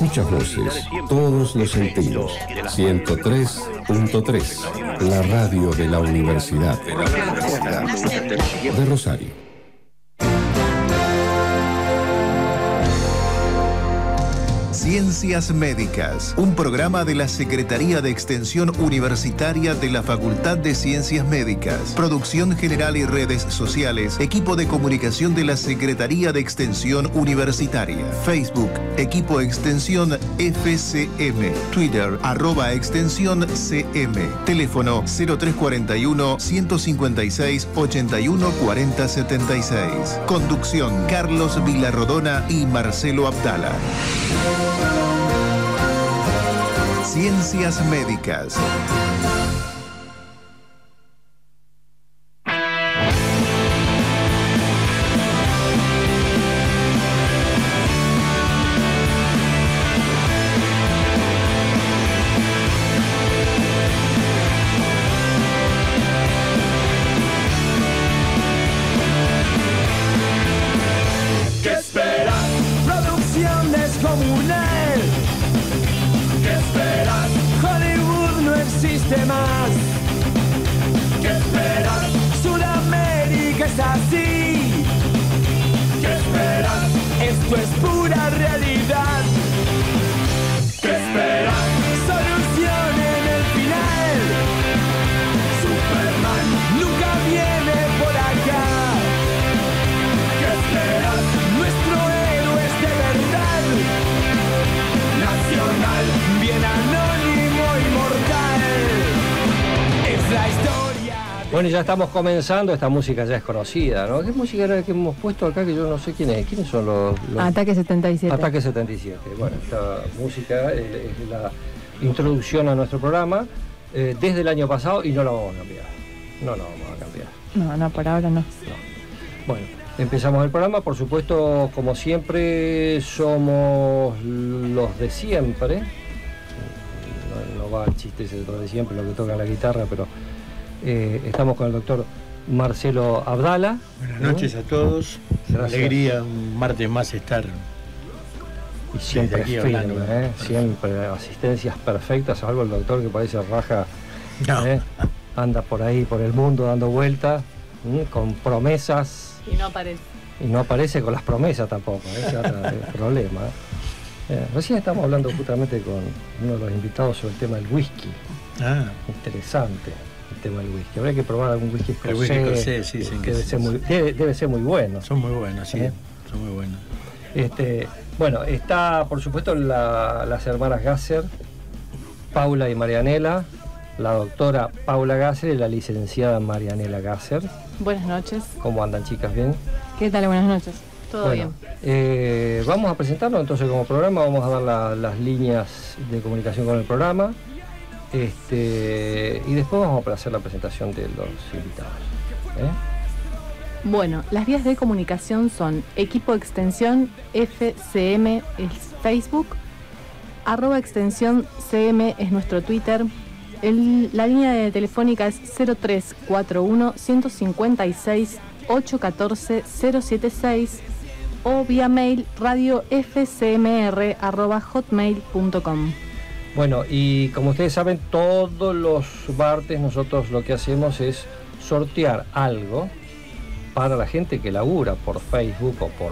Escuchas voces, todos los sentidos. 103.3, la radio de la Universidad de Rosario. Ciencias Médicas, un programa de la Secretaría de Extensión Universitaria de la Facultad de Ciencias Médicas. Producción general y redes sociales, equipo de comunicación de la Secretaría de Extensión Universitaria. Facebook, equipo extensión FCM. Twitter, @extensión CM. Teléfono 0341-156-814076. Conducción, Carlos Villarrodona y Marcelo Abdala. Ciencias Médicas. ¿Qué esperas? Producción descomunal. ¿Qué esperas? Hollywood no existe más. ¿Qué esperas? Sudamérica es así. ¿Qué esperas? Esto es pura realidad. ¿Qué esperas? Solución en el final. Superman nunca viene por acá. ¿Qué esperas? Nuestro héroe es de verdad. Nacional, bien anónimo, inmortal. Es la historia. Bueno, ya estamos comenzando, esta música ya es conocida, ¿no? ¿Qué música era que hemos puesto acá que yo no sé quién es? ¿Quiénes son los... Ataque 77. Ataque 77. Bueno, esta música es la introducción a nuestro programa desde el año pasado y no la vamos a cambiar. No la vamos a cambiar. No, por ahora no. Bueno, empezamos el programa, por supuesto, como siempre, somos los de siempre. No va el chiste ese de siempre, lo que toca la guitarra, pero estamos con el doctor Marcelo Abdala. Buenas noches a todos. Gracias. Alegría un martes más estar. Y siempre aquí firme, hablando. siempre asistencias perfectas, salvo el doctor que parece raja, No. anda por ahí, por el mundo dando vueltas, con promesas. Y no aparece. Y no aparece con las promesas tampoco, ese es otro problema. Recién estamos hablando justamente con uno de los invitados sobre el tema del whisky. Interesante el tema del whisky. Habría que probar algún whisky El whisky escocés, escocés, sí, dicen que debe ser muy bueno. Son muy buenos, sí. Son muy buenos. Bueno, está por supuesto las hermanas Gasser, Paula y Marianela, la doctora Paula Gasser y la licenciada Marianela Gasser. Buenas noches. ¿Cómo andan, chicas? ¿Bien? ¿Qué tal? Buenas noches. Todo Bueno, bien. vamos a presentarlo entonces como programa, vamos a dar las líneas de comunicación con el programa y después vamos a hacer la presentación de los invitados. Bueno, las vías de comunicación son equipo extensión FCM es Facebook, @extensión CM es nuestro Twitter, la línea de telefónica es 0341-156-814-076 o vía mail radiofcmr@hotmail.com. Bueno, y como ustedes saben, todos los martes nosotros lo que hacemos es sortear algo para la gente que labura por Facebook o por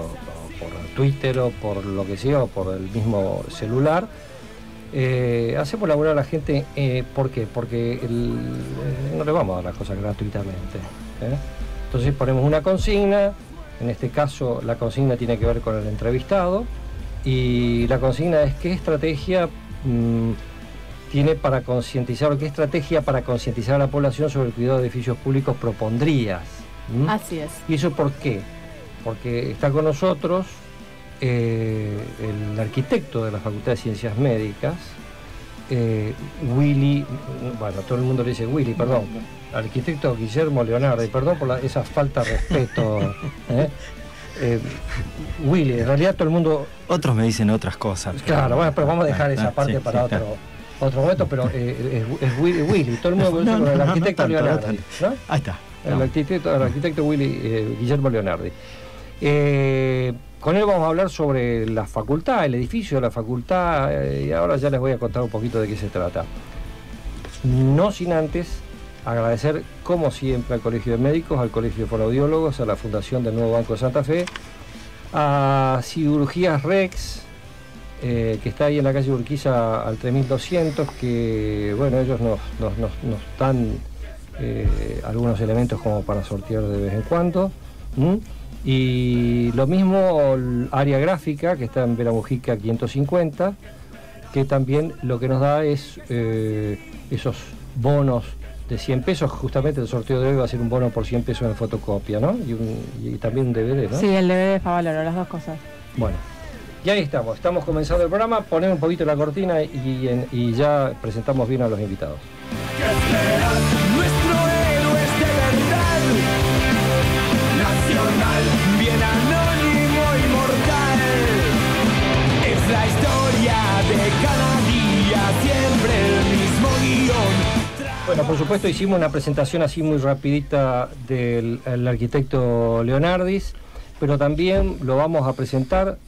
Twitter o por lo que sea, o por el mismo celular. Hacemos laburar a la gente, ¿por qué? Porque no le vamos a dar las cosas gratuitamente. Entonces ponemos una consigna, en este caso la consigna tiene que ver con el entrevistado, y la consigna es qué estrategia tiene para concientizar, o qué estrategia para concientizar a la población sobre el cuidado de edificios públicos propondrías. Así es. ¿Y eso por qué? Porque está con nosotros el arquitecto de la Facultad de Ciencias Médicas, Willy, bueno, todo el mundo le dice Willy, perdón, arquitecto Guillermo Leonardi, perdón por esa falta de respeto. Willy, en realidad todo el mundo... Otros me dicen otras cosas. Claro, bueno, pero vamos a dejar esa parte sí, para sí, otro momento, pero es Willy, todo el mundo conoce con el arquitecto Leonardi, ¿no? Ahí está. El arquitecto Willy, Guillermo Leonardi. con él vamos a hablar sobre la facultad, el edificio de la facultad, y ahora ya les voy a contar un poquito de qué se trata. No sin antes agradecer, como siempre, al Colegio de Médicos, al Colegio de Fonoaudiólogos, a la Fundación del Nuevo Banco de Santa Fe, a Cirugías Rex, que está ahí en la calle Urquiza al 3200, que bueno, ellos nos dan algunos elementos como para sortear de vez en cuando. Y lo mismo el área gráfica, que está en Vera Mujica 550, que también lo que nos da es esos bonos de 100 pesos. Justamente el sorteo de hoy va a ser un bono por 100 pesos en fotocopia, ¿no? Y también un DVD, ¿no? Sí, el DVD de Favaloro, las dos cosas. Bueno, y ahí estamos comenzando el programa. Ponemos un poquito la cortina y ya presentamos bien a los invitados. ¿Qué esperas? Nuestro héroe es de verdad, nacional, bien anónimo, inmortal. Es la historia de cada día, siempre el mismo guión. Bueno, por supuesto hicimos una presentación así muy rapidita del arquitecto Leonardis, pero también lo vamos a presentar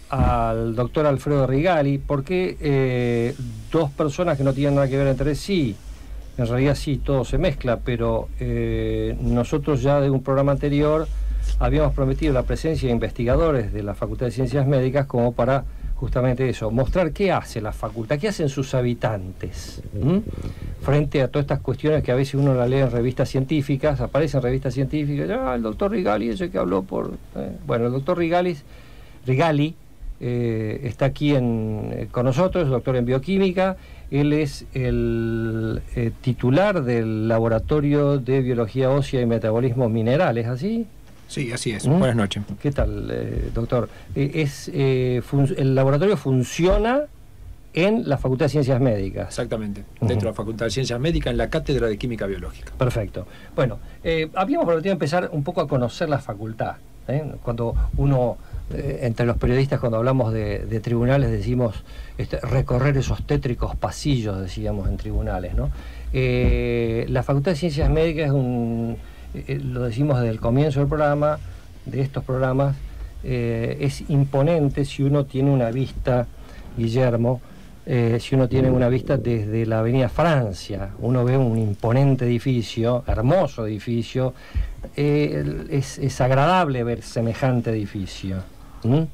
al doctor Alfredo Rigali, porque dos personas que no tienen nada que ver entre sí, en realidad sí, todo se mezcla, pero nosotros ya de un programa anterior habíamos prometido la presencia de investigadores de la Facultad de Ciencias Médicas como para justamente eso, mostrar qué hace la facultad, qué hacen sus habitantes, frente a todas estas cuestiones que a veces uno la lee en revistas científicas, aparecen revistas científicas, el doctor Rigali, ese que habló por... Bueno, el doctor Rigali está aquí con nosotros, doctor en bioquímica. Él es el titular del Laboratorio de Biología Ósea y Metabolismo Mineral, ¿es así? Sí, así es. Buenas noches. ¿Qué tal, doctor? El laboratorio funciona en la Facultad de Ciencias Médicas. Exactamente. Dentro de la Facultad de Ciencias Médicas, en la Cátedra de Química Biológica. Perfecto. Bueno, habíamos prometido empezar un poco a conocer la facultad. Cuando uno, entre los periodistas, cuando hablamos de tribunales, decimos recorrer esos tétricos pasillos, decíamos, en tribunales, ¿no? La Facultad de Ciencias Médicas es lo decimos desde el comienzo del programa, de estos programas, es imponente si uno tiene una vista, Guillermo, si uno tiene una vista desde la Avenida Francia, uno ve un imponente edificio, hermoso edificio, es agradable ver semejante edificio.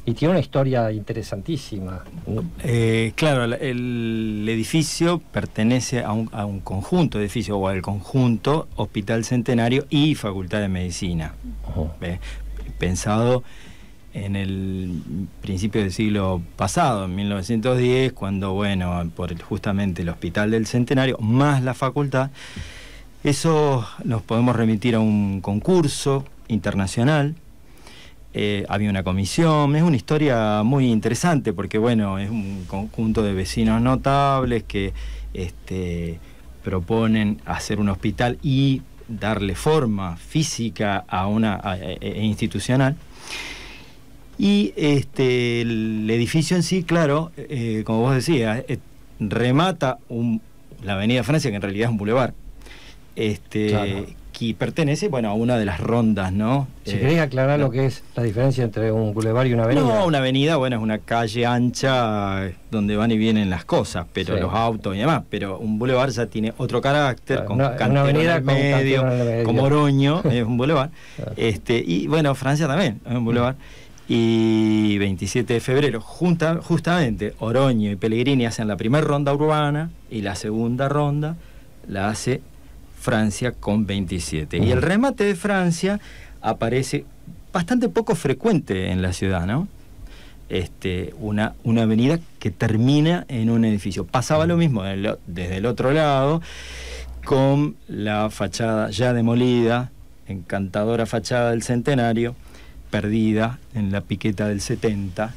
Y tiene una historia interesantísima. Claro, el edificio pertenece a un conjunto de edificios, o al conjunto Hospital Centenario y Facultad de Medicina. Pensado en el principio del siglo pasado, en 1910, cuando, bueno, por justamente el Hospital del Centenario, más la facultad, eso nos podemos remitir a un concurso internacional. Había una comisión, es una historia muy interesante porque, bueno, es un conjunto de vecinos notables que proponen hacer un hospital y darle forma física a una institucional. Y el edificio en sí, claro, como vos decías, remata la Avenida Francia, que en realidad es un bulevar. Claro. Que pertenece, bueno, a una de las rondas, ¿no? Si querés aclarar lo que es la diferencia entre un bulevar y una avenida. No, una avenida, bueno, es una calle ancha donde van y vienen las cosas, pero los autos y demás, pero un bulevar ya tiene otro carácter, con cantero avenida en el medio, como Oroño, es un bulevar. Claro. Y bueno, Francia también es un bulevar. Y 27 de febrero, justamente Oroño y Pellegrini hacen la primera ronda urbana y la segunda ronda la hace Francia con 27. Y el remate de Francia aparece bastante poco frecuente en la ciudad, ¿no? Una avenida que termina en un edificio. Pasaba lo mismo desde el otro lado, con la fachada ya demolida, encantadora fachada del Centenario, perdida en la piqueta del 70.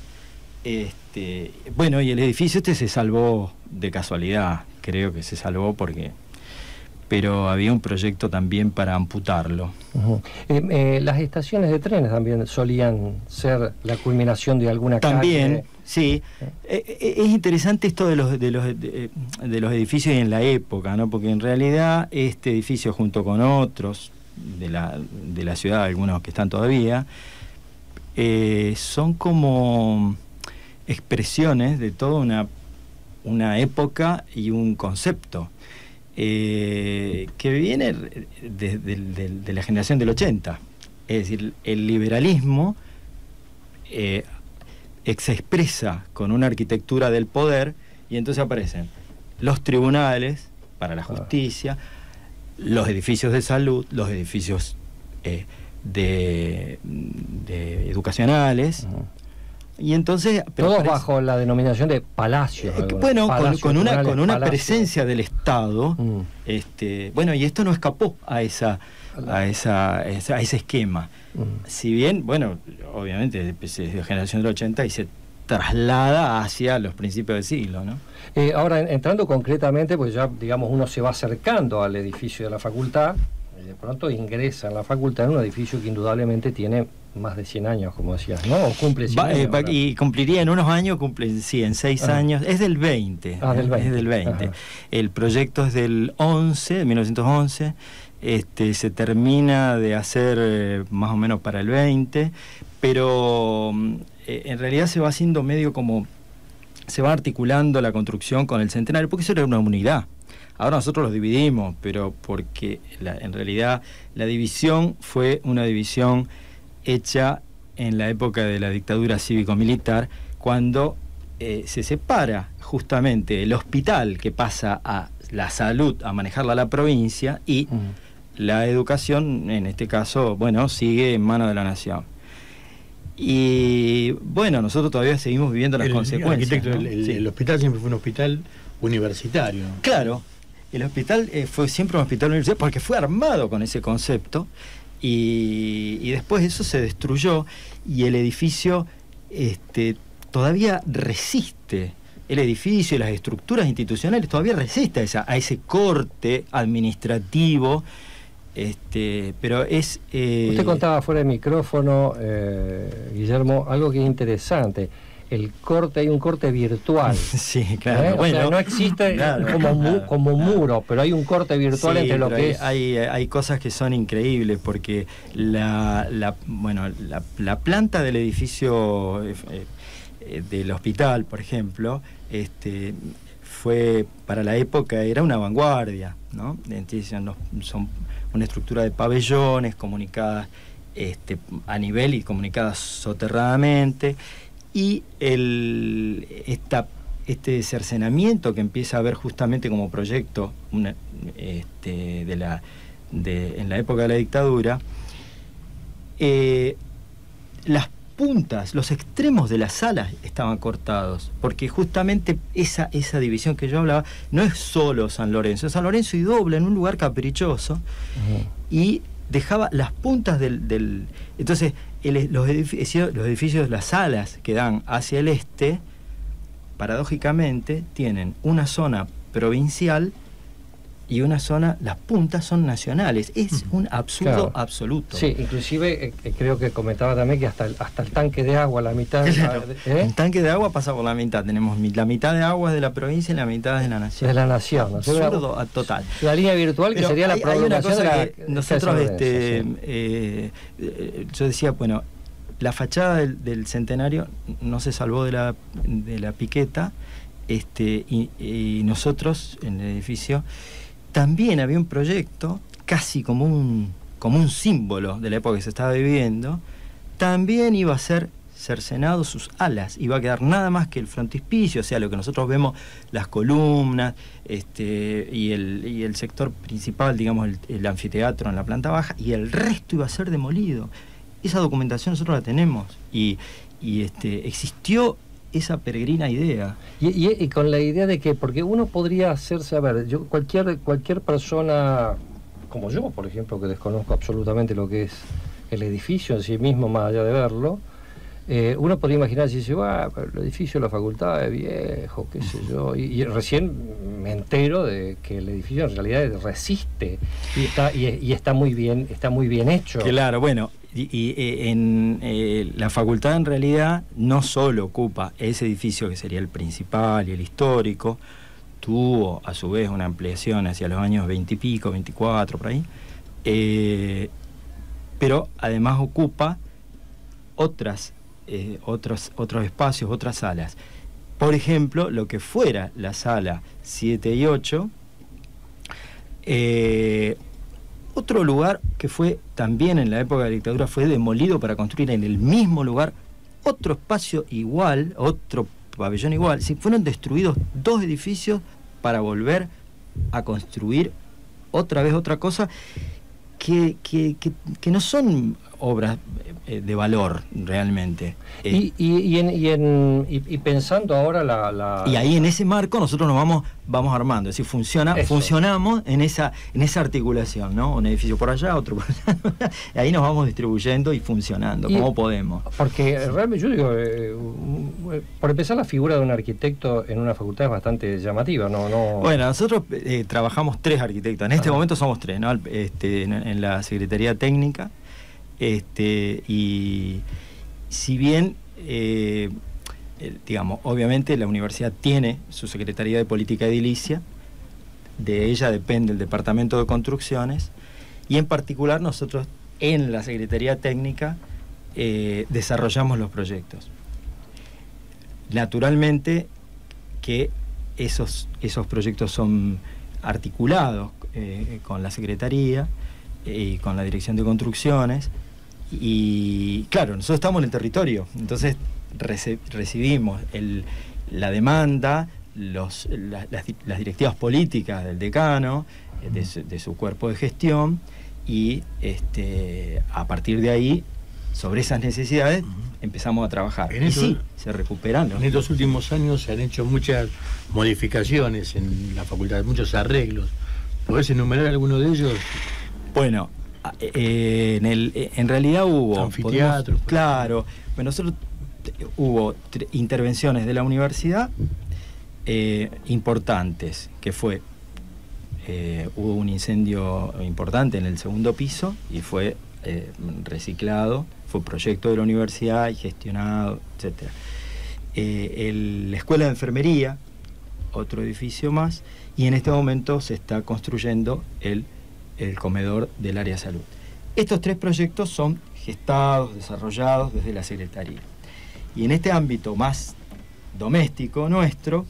Bueno, y el edificio se salvó de casualidad, creo que se salvó pero había un proyecto también para amputarlo. Las estaciones de trenes también solían ser la culminación de alguna también, calle. Sí. Es interesante esto de los edificios en la época, ¿no? Porque en realidad este edificio, junto con otros de la ciudad, algunos que están todavía, son como expresiones de toda una época y un concepto que viene de la generación del 80. Es decir, el liberalismo se expresa con una arquitectura del poder, y entonces aparecen los tribunales para la justicia, los edificios de salud, los edificios de educacionales. Y entonces todos bajo la denominación de palacios. Bueno, palacios, con una palacios. presencia del Estado. Bueno, y esto no escapó a ese esquema. Si bien, bueno, obviamente es de generación del 80 y se traslada hacia los principios del siglo, ¿no? Ahora, entrando concretamente, pues ya, digamos, uno se va acercando al edificio de la facultad, y de pronto ingresa en la facultad en un edificio que indudablemente tiene más de 100 años, como decías, ¿no? O cumple 100 años. Y cumpliría en unos años, en 6 años. Es del 20. Del 20. Es del 20. El proyecto es del 11, de 1911. Se termina de hacer más o menos para el 20, pero en realidad se va haciendo medio como... se va articulando la construcción con el centenario, porque eso era una unidad. Ahora nosotros los dividimos, pero porque en realidad la división fue una división hecha en la época de la dictadura cívico-militar, cuando se separa justamente el hospital, que pasa a la salud, a manejarla a la provincia, y la educación, en este caso, bueno, sigue en manos de la nación. Y bueno, nosotros todavía seguimos viviendo las consecuencias, ¿no? El hospital siempre fue un hospital universitario. Claro, el hospital fue siempre un hospital universitario porque fue armado con ese concepto, y después eso se destruyó, y el edificio todavía resiste. El edificio y las estructuras institucionales todavía resisten a ese corte administrativo. Pero es... Usted contaba fuera de micrófono, Guillermo, algo que es interesante. Hay un corte virtual. Sí, claro. Bueno, o sea, no existe como muro, pero hay un corte virtual entre lo que es... Hay cosas que son increíbles, porque la planta del edificio del hospital, por ejemplo, fue, para la época, era una vanguardia, ¿no? Son una estructura de pabellones comunicadas a nivel y comunicadas soterradamente, y este cercenamiento que empieza a haber justamente como proyecto en la época de la dictadura, las puntas, los extremos de las salas estaban cortados, porque justamente esa división que yo hablaba no es solo San Lorenzo y Dobla, en un lugar caprichoso, y dejaba las puntas entonces los edificios, las salas que dan hacia el este, paradójicamente tienen una zona provincial y una zona, las puntas son nacionales. Es un absurdo absoluto. Sí, inclusive creo que comentaba también que hasta el tanque de agua, la mitad... El tanque de agua pasa por la mitad. Tenemos la mitad de agua es de la provincia y la mitad es de la nación. De la nación. ¿No? Absurdo total. La línea virtual, que sería la prolongación de la... Nosotros, yo decía, bueno, la fachada del centenario no se salvó de la piqueta, y nosotros, en el edificio... También había un proyecto, casi como un símbolo de la época que se estaba viviendo. También iba a ser cercenado sus alas, iba a quedar nada más que el frontispicio, o sea, lo que nosotros vemos, las columnas, y el sector principal, digamos, el anfiteatro en la planta baja, y el resto iba a ser demolido. Esa documentación nosotros la tenemos, y existió esa peregrina idea. Y con la idea de que, porque uno podría hacerse, a ver, cualquier persona como yo, por ejemplo, que desconozco absolutamente lo que es el edificio en sí mismo, más allá de verlo, uno podría imaginar si dice, pero el edificio de la facultad es viejo, qué sé yo, y recién me entero de que el edificio en realidad resiste y está muy bien hecho. Claro, bueno, la facultad en realidad no solo ocupa ese edificio que sería el principal y el histórico, tuvo a su vez una ampliación hacia los años 20 y pico, 24 por ahí, pero además ocupa otros espacios, otras salas. Por ejemplo, lo que fuera la sala 7 y 8, otro lugar que fue también en la época de la dictadura fue demolido para construir en el mismo lugar otro espacio igual, otro pabellón igual. Sí, fueron destruidos 2 edificios para volver a construir otra vez otra cosa que no son obras de valor realmente. Y pensando ahora y ahí en ese marco nosotros nos vamos armando, es decir, funcionamos en esa articulación, ¿no? Un edificio por allá, otro por allá, y ahí nos vamos distribuyendo y funcionando como podemos. Porque realmente yo digo, por empezar, la figura de un arquitecto en una facultad es bastante llamativa, ¿no? Bueno, nosotros trabajamos 3 arquitectos, en este momento somos 3, ¿no? En la Secretaría Técnica. Y si bien digamos, obviamente la universidad tiene su Secretaría de Política Edilicia, de ella depende el Departamento de Construcciones, y en particular nosotros en la Secretaría Técnica desarrollamos los proyectos. Naturalmente que esos proyectos son articulados con la Secretaría y con la Dirección de Construcciones. Y claro, nosotros estamos en el territorio, entonces recibimos la demanda, las directivas políticas del decano, de su cuerpo de gestión, y a partir de ahí, sobre esas necesidades, empezamos a trabajar. Y sí, se recuperan. En estos últimos años se han hecho muchas modificaciones en la facultad, muchos arreglos. ¿Podés enumerar alguno de ellos? Bueno, en realidad hubo anfiteatros, claro, bueno, nosotros hubo intervenciones de la universidad importantes, que fue hubo un incendio importante en el 2.º piso y fue reciclado, fue proyecto de la universidad y gestionado, etcétera. La escuela de enfermería, otro edificio más, y en este momento se está construyendo el comedor del área de salud. Estos 3 proyectos son gestados, desarrollados desde la Secretaría. Y en este ámbito más doméstico nuestro,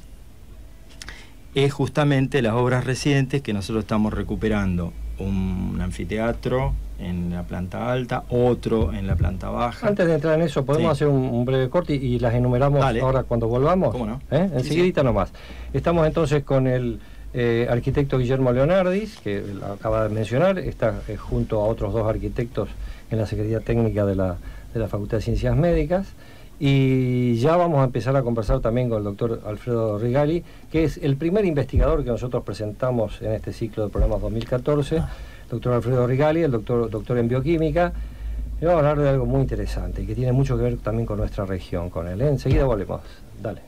es justamente las obras recientes que nosotros estamos recuperando. Un anfiteatro en la planta alta, otro en la planta baja. Antes de entrar en eso, ¿podemos hacer un breve corte y las enumeramos ahora cuando volvamos? ¿Cómo no? Enseguidita nomás. Estamos entonces con el arquitecto Guillermo Leonardis, que acaba de mencionar, está junto a otros 2 arquitectos en la Secretaría Técnica de la Facultad de Ciencias Médicas, y ya vamos a empezar a conversar también con el doctor Alfredo Rigali, que es el primer investigador que nosotros presentamos en este ciclo de programas 2014, doctor Alfredo Rigali, el doctor en bioquímica, y vamos a hablar de algo muy interesante y que tiene mucho que ver también con nuestra región, con él. Enseguida volvemos, dale.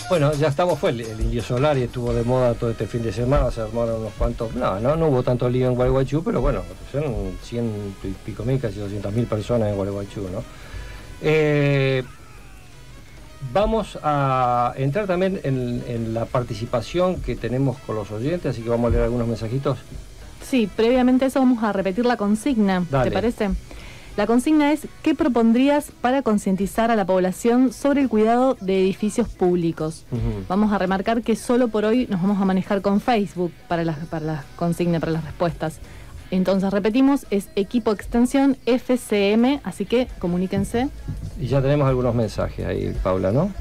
Bueno, ya estamos, fue el Indio Solar y estuvo de moda todo este fin de semana, se armaron unos cuantos, no hubo tanto lío en Gualeguaychú, pero bueno, son 100 y pico mil, casi 200.000 personas en Gualeguaychú, ¿no? Vamos a entrar también en la participación que tenemos con los oyentes, así que vamos a leer algunos mensajitos. Sí, previamente a eso vamos a repetir la consigna, Dale. ¿te parece? La consigna es, ¿qué propondrías para concientizar a la población sobre el cuidado de edificios públicos? Vamos a remarcar que solo por hoy nos vamos a manejar con Facebook para la consigna, para las respuestas. Entonces repetimos, es equipo extensión FCM, así que comuníquense. Y ya tenemos algunos mensajes ahí, Paula, ¿no?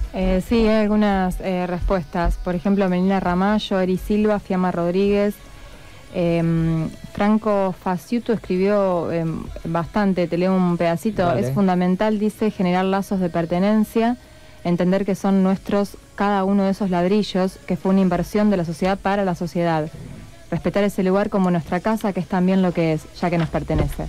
Sí, hay algunas respuestas. Por ejemplo, Melina Ramallo, Eri Silva, Fiamma Rodríguez. Franco Faciuto escribió bastante, te leo un pedacito. Dale. Es fundamental, dice, generar lazos de pertenencia, entender que son nuestros cada uno de esos ladrillos, que fue una inversión de la sociedad para la sociedad. Respetar ese lugar como nuestra casa, que es también lo que es, ya que nos pertenece.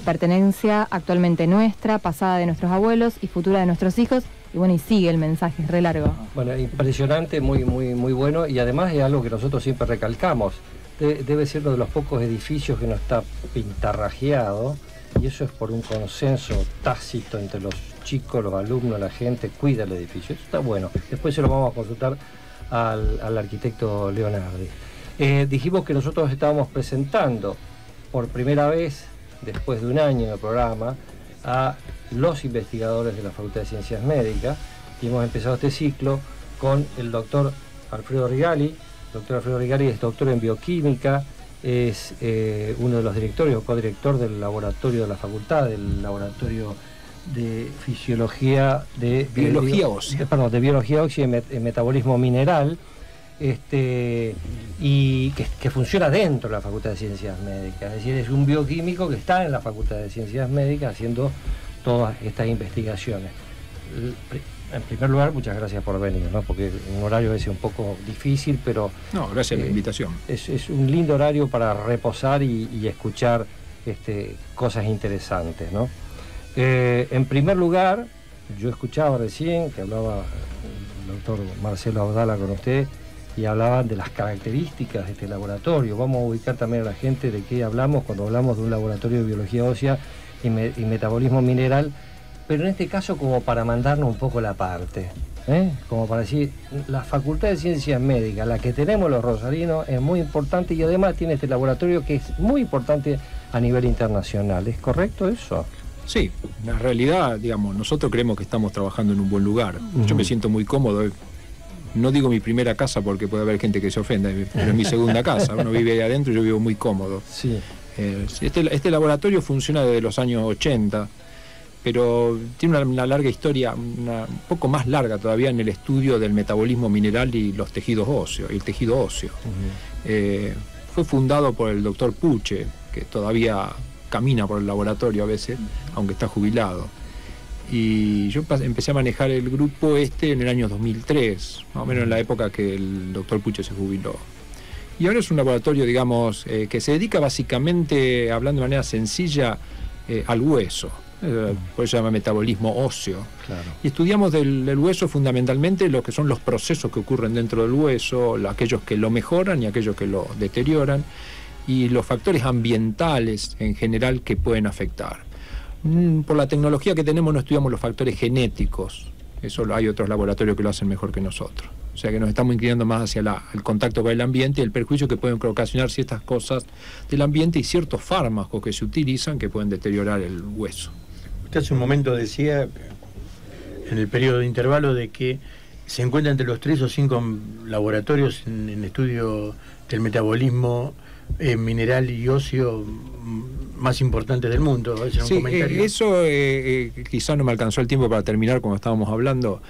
Pertenencia actualmente nuestra, pasada de nuestros abuelos y futura de nuestros hijos. Y bueno, y sigue el mensaje, es re largo. Bueno, impresionante, muy bueno, y además es algo que nosotros siempre recalcamos. Debe ser uno de los pocos edificios que no está pintarrajeado, y eso es por un consenso tácito entre los chicos, los alumnos, la gente, cuida el edificio. Eso está bueno. Después se lo vamos a consultar al arquitecto Leonardi. Dijimos que nosotros estábamos presentando por primera vez, después de un año de programa, a los investigadores de la Facultad de Ciencias Médicas, y hemos empezado este ciclo con el doctor Alfredo Rigali. El doctor Alfredo Rigali es doctor en bioquímica, es uno de los directores o codirector del laboratorio de la facultad, del laboratorio de fisiología de biología ósea. De biología ósea y metabolismo mineral, y que funciona dentro de la Facultad de Ciencias Médicas. Es decir, es un bioquímico que está en la Facultad de Ciencias Médicas haciendo todas estas investigaciones. En primer lugar, muchas gracias por venir, ¿no? Porque un horario es un poco difícil, pero... No, gracias a la invitación. Es un lindo horario para reposar y escuchar cosas interesantes, ¿no? En primer lugar, yo escuchaba recién que hablaba el doctor Marcelo Abdala con usted, y hablaban de las características de este laboratorio. Vamos a ubicar también a la gente de qué hablamos cuando hablamos de un laboratorio de biología ósea y metabolismo mineral, pero en este caso como para mandarnos un poco la parte, como para decir, la Facultad de Ciencias Médicas, la que tenemos los rosarinos, es muy importante, y además tiene este laboratorio que es muy importante a nivel internacional. ¿Es correcto eso? Sí, en realidad, digamos, nosotros creemos que estamos trabajando en un buen lugar. Yo me siento muy cómodo. No digo mi primera casa porque puede haber gente que se ofenda, pero es mi segunda casa. Uno vive ahí adentro y yo vivo muy cómodo. Sí. Este laboratorio funciona desde los años 80, pero tiene una larga historia, un poco más larga todavía, en el estudio del metabolismo mineral y los tejidos óseos, y el tejido óseo. Fue fundado por el doctor Puche, que todavía camina por el laboratorio a veces, aunque está jubilado. Y yo empecé a manejar el grupo en el año 2003, más o menos en la época que el doctor Puche se jubiló. Y ahora es un laboratorio, digamos, que se dedica básicamente, hablando de manera sencilla, al hueso. Por eso se llama metabolismo óseo. Claro. Y estudiamos del hueso fundamentalmente lo que son los procesos que ocurren dentro del hueso, aquellos que lo mejoran y aquellos que lo deterioran, y los factores ambientales en general que pueden afectar. Por la tecnología que tenemos no estudiamos los factores genéticos. Eso hay otros laboratorios que lo hacen mejor que nosotros. O sea que nos estamos inclinando más hacia el contacto con el ambiente y el perjuicio que pueden ocasionar ciertas cosas del ambiente y ciertos fármacos que se utilizan que pueden deteriorar el hueso. Usted hace un momento decía, en el periodo de intervalo, de que se encuentra entre los 3 o 5 laboratorios en estudio del metabolismo mineral y óseo más importantes del mundo. Sí, eso quizás no me alcanzó el tiempo para terminar cuando estábamos hablando.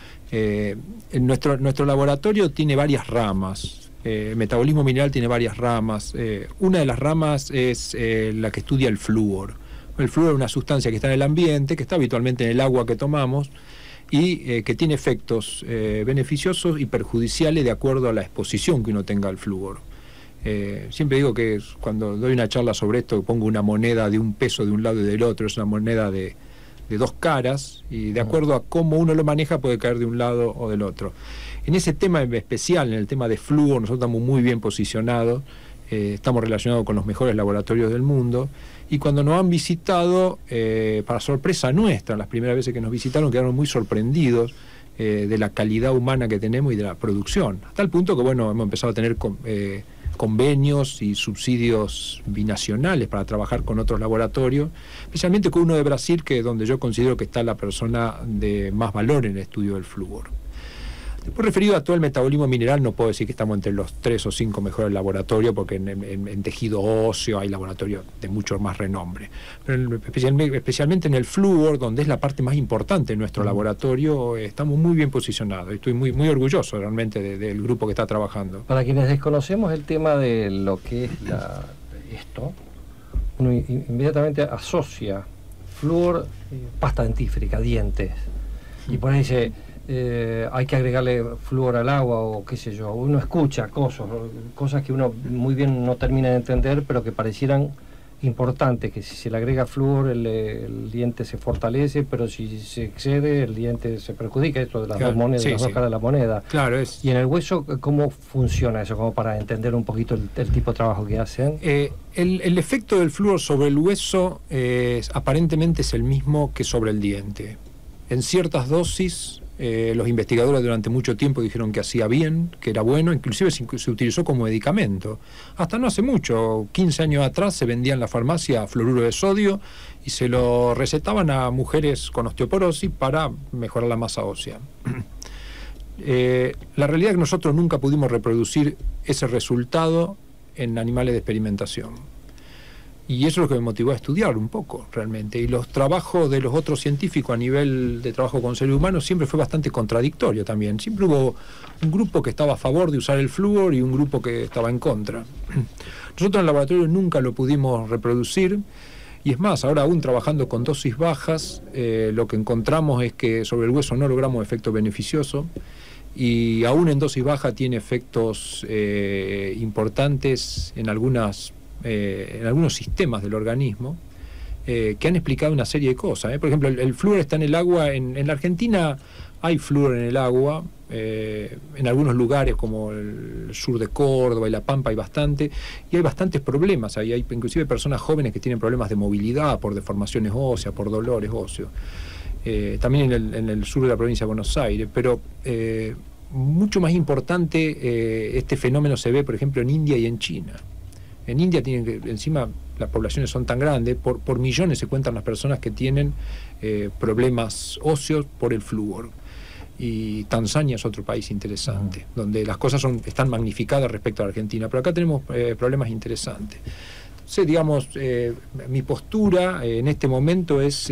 Nuestro laboratorio tiene varias ramas. El metabolismo mineral tiene varias ramas. Una de las ramas es la que estudia el flúor. El flúor es una sustancia que está en el ambiente, que está habitualmente en el agua que tomamos, y que tiene efectos beneficiosos y perjudiciales de acuerdo a la exposición que uno tenga al flúor. Siempre digo que cuando doy una charla sobre esto pongo una moneda de un peso de un lado y del otro. Es una moneda de de dos caras, y de acuerdo a cómo uno lo maneja puede caer de un lado o del otro. En ese tema en especial, en el tema de flúor, nosotros estamos muy bien posicionados, estamos relacionados con los mejores laboratorios del mundo, y cuando nos han visitado, para sorpresa nuestra, las primeras veces que nos visitaron quedaron muy sorprendidos de la calidad humana que tenemos y de la producción, hasta el punto que bueno, hemos empezado a tener convenios y subsidios binacionales para trabajar con otros laboratorios, especialmente con uno de Brasil, que es donde yo considero que está la persona de más valor en el estudio del flúor. Después, referido a todo el metabolismo mineral, no puedo decir que estamos entre los 3 o 5 mejores laboratorios, porque en tejido óseo hay laboratorios de mucho más renombre. Pero especialmente en el flúor, donde es la parte más importante de nuestro laboratorio, estamos muy bien posicionados. Estoy muy, muy orgulloso realmente del grupo que está trabajando. Para quienes desconocemos el tema de lo que es esto, uno inmediatamente asocia flúor, pasta dentífrica, dientes, y por ahí dice... hay que agregarle flúor al agua o qué sé yo, uno escucha cosas que uno muy bien no termina de entender, pero que parecieran importantes, que si se le agrega flúor el diente se fortalece, pero si se excede el diente se perjudica. Esto de las dos monedas, las dos caras de la moneda. Claro, y en el hueso, ¿cómo funciona eso? Como para entender un poquito el tipo de trabajo que hacen. El efecto del flúor sobre el hueso aparentemente es el mismo que sobre el diente. En ciertas dosis los investigadores durante mucho tiempo dijeron que hacía bien, que era bueno, inclusive se utilizó como medicamento. Hasta no hace mucho, 15 años atrás, se vendía en la farmacia fluoruro de sodio y se lo recetaban a mujeres con osteoporosis para mejorar la masa ósea. La realidad es que nosotros nunca pudimos reproducir ese resultado en animales de experimentación. Y eso es lo que me motivó a estudiar un poco, realmente. Y los trabajos de los otros científicos a nivel de trabajo con seres humanos siempre fue bastante contradictorio también. Siempre hubo un grupo que estaba a favor de usar el flúor y un grupo que estaba en contra. Nosotros en el laboratorio nunca lo pudimos reproducir. Y es más, ahora aún trabajando con dosis bajas, lo que encontramos es que sobre el hueso no logramos efecto beneficioso. Y aún en dosis baja tiene efectos importantes en algunos sistemas del organismo que han explicado una serie de cosas. Por ejemplo, el flúor está en el agua. En la Argentina hay flúor en el agua, en algunos lugares como el sur de Córdoba y La Pampa hay bastante, y hay bastantes problemas. Hay inclusive personas jóvenes que tienen problemas de movilidad por deformaciones óseas, por dolores óseos. También en el sur de la provincia de Buenos Aires, pero mucho más importante, este fenómeno se ve, por ejemplo, en India y en China. En India encima las poblaciones son tan grandes, por millones se cuentan las personas que tienen problemas óseos por el flúor. Y Tanzania es otro país interesante, donde las cosas están magnificadas respecto a la Argentina, pero acá tenemos problemas interesantes. Entonces, digamos, mi postura en este momento es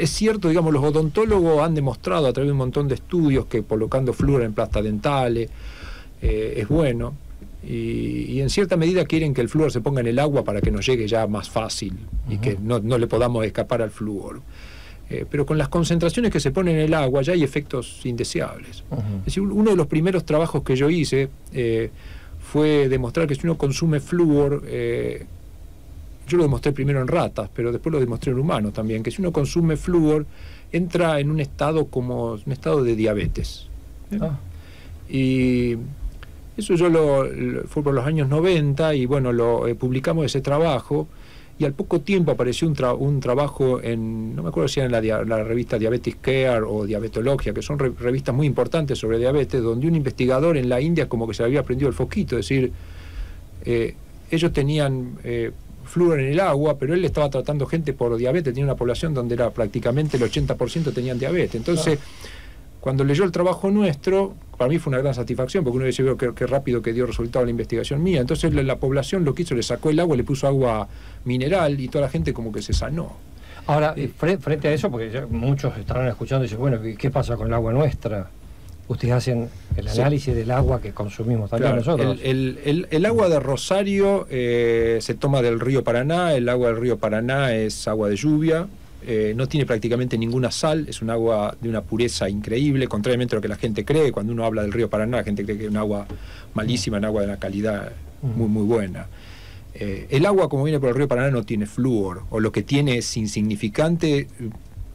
cierto, digamos, los odontólogos han demostrado a través de un montón de estudios que colocando flúor en plastas dentales es bueno. Y en cierta medida quieren que el flúor se ponga en el agua para que nos llegue ya más fácil y que no le podamos escapar al flúor. Pero con las concentraciones que se ponen en el agua ya hay efectos indeseables. Es decir, uno de los primeros trabajos que yo hice fue demostrar que si uno consume flúor, yo lo demostré primero en ratas, pero después lo demostré en humanos también, que si uno consume flúor entra en un estado como un estado de diabetes. Y eso fue por los años 90 y bueno, publicamos ese trabajo y al poco tiempo apareció un trabajo no me acuerdo si era en la revista Diabetes Care o Diabetología, que son revistas muy importantes sobre diabetes, donde un investigador en la India como que se le había prendido el foquito, es decir, ellos tenían flúor en el agua, pero él le estaba tratando gente por diabetes, tenía una población donde era prácticamente el 80% tenían diabetes. Entonces, cuando leyó el trabajo nuestro, para mí fue una gran satisfacción, porque uno dice, qué rápido que dio resultado la investigación mía. Entonces la población lo que hizo, le sacó el agua, le puso agua mineral y toda la gente como que se sanó. Ahora, frente a eso, porque ya muchos estarán escuchando y dicen, bueno, ¿qué pasa con el agua nuestra? Ustedes hacen el análisis del agua que consumimos también nosotros. El agua de Rosario se toma del río Paraná. El agua del río Paraná es agua de lluvia. No tiene prácticamente ninguna sal, es un agua de una pureza increíble, contrariamente a lo que la gente cree. Cuando uno habla del río Paraná, la gente cree que es un agua malísima, un agua de una calidad muy, muy buena. El agua, como viene por el río Paraná, no tiene flúor, o lo que tiene es insignificante,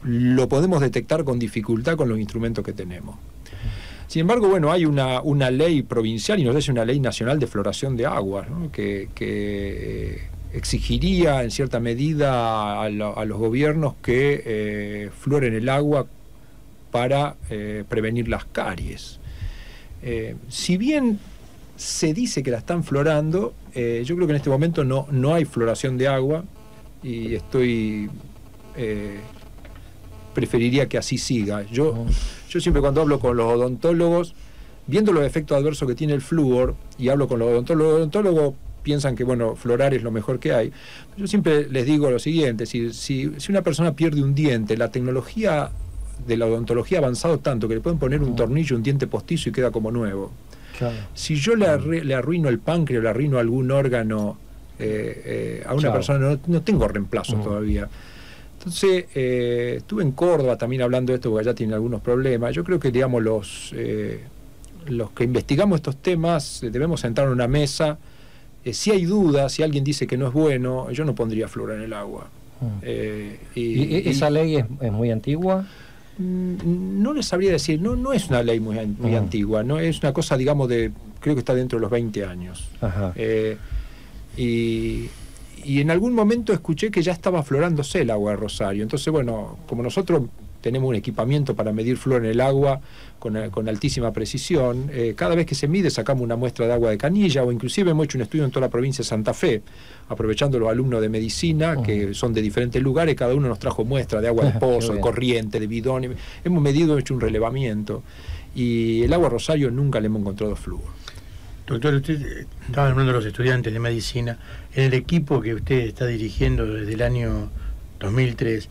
lo podemos detectar con dificultad con los instrumentos que tenemos. Sin embargo, bueno, hay una ley provincial y no sé si una ley nacional de floración de aguas, ¿no? que exigiría en cierta medida a los gobiernos que fluoren el agua para prevenir las caries. Si bien se dice que la están florando, yo creo que en este momento no hay floración de agua y preferiría que así siga. Yo siempre cuando hablo con los odontólogos, viendo los efectos adversos que tiene el flúor, y hablo con los odontólogos piensan que, bueno, florar es lo mejor que hay. Yo siempre les digo lo siguiente, si una persona pierde un diente, la tecnología de la odontología ha avanzado tanto que le pueden poner un tornillo, un diente postizo y queda como nuevo. Claro. Si yo le arruino el páncreas, le arruino algún órgano a una persona, no tengo reemplazo todavía. Entonces, estuve en Córdoba también hablando de esto, porque allá tienen algunos problemas. Yo creo que, digamos, los que investigamos estos temas debemos sentar en una mesa. Si hay dudas, si alguien dice que no es bueno, yo no pondría flúor en el agua. ¿Y esa ley es muy antigua? No les sabría decir, no es una ley muy antigua, no es una cosa, digamos, creo que está dentro de los 20 años. Y en algún momento escuché que ya estaba florándose el agua de Rosario. Entonces, bueno, como nosotros tenemos un equipamiento para medir flúor en el agua con altísima precisión, cada vez que se mide sacamos una muestra de agua de Canilla, o inclusive hemos hecho un estudio en toda la provincia de Santa Fe, aprovechando los alumnos de medicina que son de diferentes lugares, cada uno nos trajo muestra de agua de pozo, de corriente, de bidón. Hemos medido, hecho un relevamiento, y el agua de Rosario nunca le hemos encontrado flúor. Doctor, usted estaba hablando de los estudiantes de medicina. En el equipo que usted está dirigiendo desde el año 2003,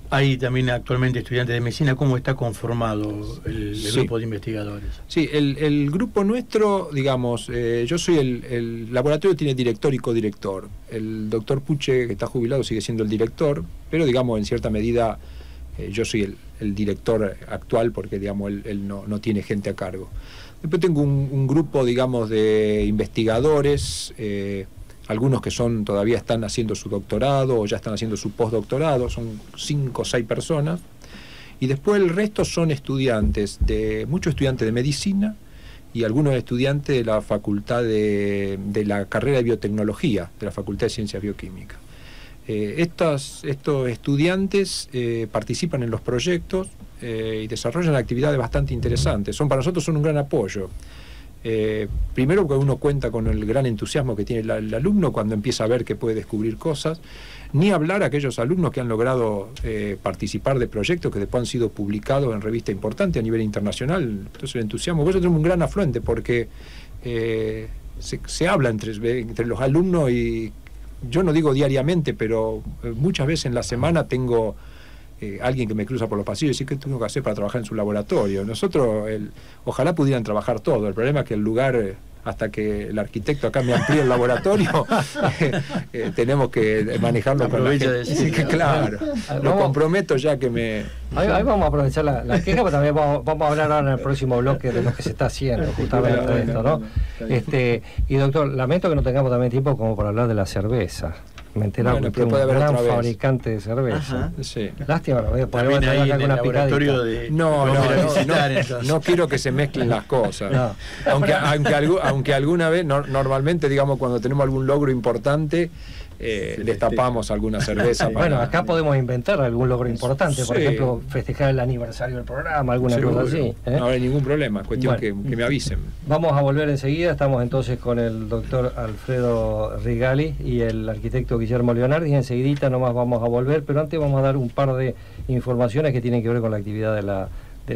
hay también actualmente estudiantes de medicina. ¿Cómo está conformado el grupo de investigadores? Sí, el grupo nuestro, digamos, yo soy el laboratorio tiene director y codirector. El doctor Puche, que está jubilado, sigue siendo el director, pero, digamos, en cierta medida yo soy el director actual porque, digamos, él no tiene gente a cargo. Después tengo un grupo, digamos, de investigadores, algunos que todavía están haciendo su doctorado o ya están haciendo su postdoctorado, son 5 o 6 personas. Y después el resto son muchos estudiantes de medicina y algunos estudiantes de la facultad de la carrera de biotecnología, de la Facultad de Ciencias Bioquímicas. Estos estudiantes participan en los proyectos y desarrollan actividades bastante interesantes. Para nosotros son un gran apoyo. Primero porque uno cuenta con el gran entusiasmo que tiene el alumno cuando empieza a ver que puede descubrir cosas, ni hablar a aquellos alumnos que han logrado participar de proyectos que después han sido publicados en revistas importantes a nivel internacional. Entonces el entusiasmo, por eso tenemos un gran afluente, porque se habla entre los alumnos, y yo no digo diariamente, pero muchas veces en la semana tengo alguien que me cruza por los pasillos y dice: ¿qué tengo que hacer para trabajar en su laboratorio? Nosotros, ojalá pudieran trabajar todo. El problema es que el lugar, hasta que el arquitecto acá me amplíe el laboratorio, tenemos que manejarlo con la gente. Sí, claro, lo comprometo ya que me... Ahí vamos a aprovechar la queja, pero también vamos a hablar ahora en el próximo bloque de lo que se está haciendo justamente de esto, ¿no? Y doctor, lamento que no tengamos también tiempo como para hablar de la cerveza. Me enteraba que es un gran fabricante de cerveza. Sí. Lástima, no voy a poder traer acá con una picadita. No quiero que se mezclen las cosas. No. Aunque alguna vez, normalmente, digamos, cuando tenemos algún logro importante, destapamos alguna cerveza. Bueno, acá podemos inventar algún logro importante, por ejemplo, festejar el aniversario del programa, alguna cosa así. No hay ningún problema, es cuestión que me avisen. Vamos a volver enseguida, estamos entonces con el doctor Alfredo Rigali y el arquitecto Guillermo Leonardi, y enseguidita nomás vamos a volver, pero antes vamos a dar un par de informaciones que tienen que ver con la actividad de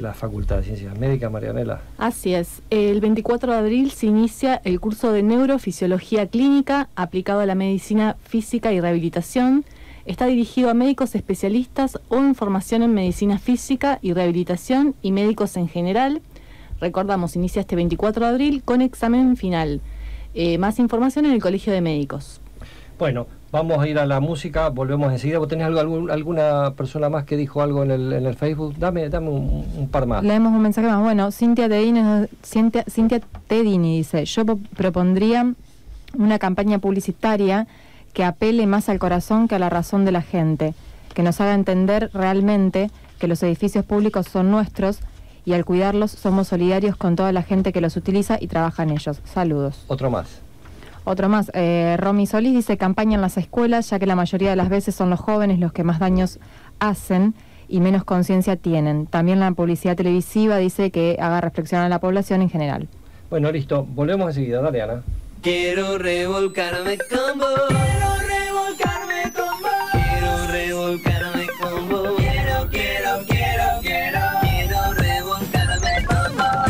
la Facultad de Ciencias Médicas. Marianela. Así es. El 24 de abril se inicia el curso de Neurofisiología Clínica aplicado a la medicina física y rehabilitación. Está dirigido a médicos especialistas o en formación en medicina física y rehabilitación y médicos en general. Recordamos, inicia este 24 de abril con examen final. Más información en el Colegio de Médicos. Bueno, vamos a ir a la música, volvemos enseguida. ¿Vos tenés alguna persona más que dijo algo en el Facebook? Dame un par más. Leemos un mensaje más. Bueno, Cintia Tedini dice: yo propondría una campaña publicitaria que apele más al corazón que a la razón de la gente, que nos haga entender realmente que los edificios públicos son nuestros y al cuidarlos somos solidarios con toda la gente que los utiliza y trabaja en ellos. Saludos. Otro más. Romy Solís dice campaña en las escuelas, ya que la mayoría de las veces son los jóvenes los que más daños hacen y menos conciencia tienen. También la publicidad televisiva dice que haga reflexionar a la población en general. Bueno, listo. Volvemos enseguida. Dale, Ana. Quiero revolcarme con vos. Quiero revolcarme con vos. Quiero revolcarme con vos. Quiero revolcarme con vos. Quiero revolcarme con vos.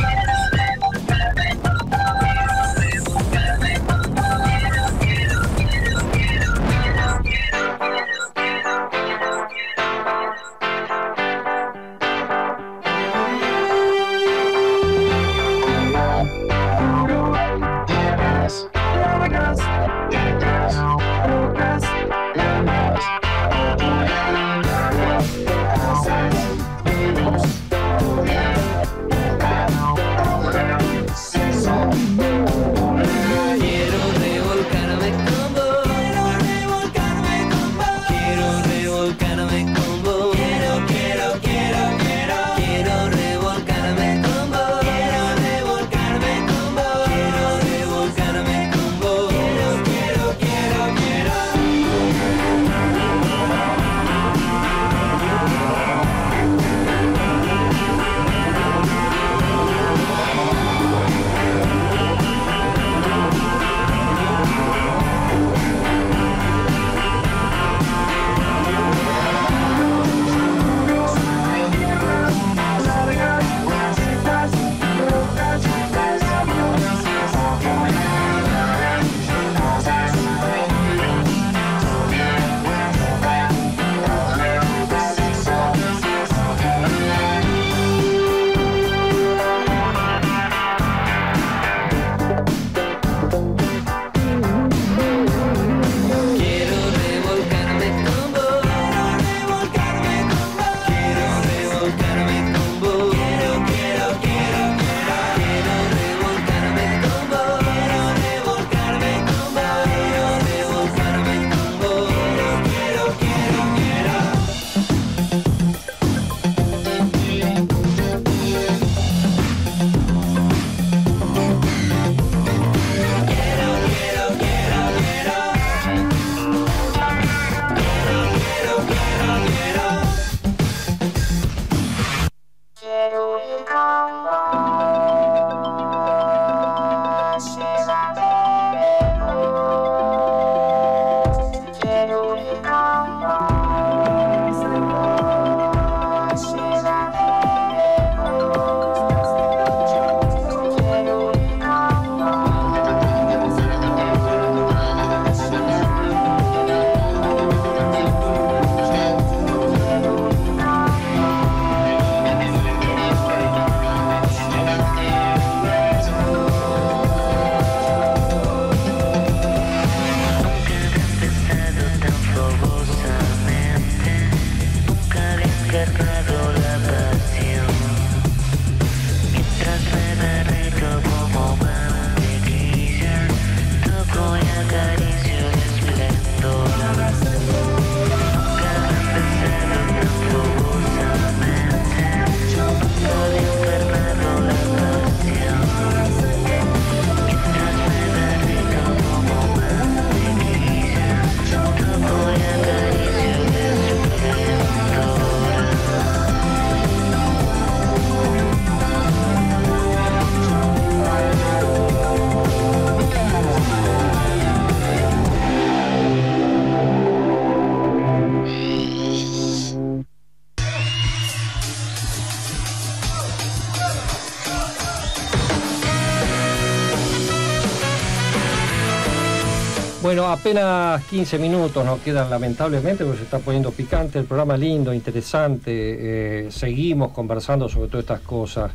Bueno, apenas 15 minutos nos quedan lamentablemente porque se está poniendo picante el programa, lindo, interesante. Seguimos conversando sobre todas estas cosas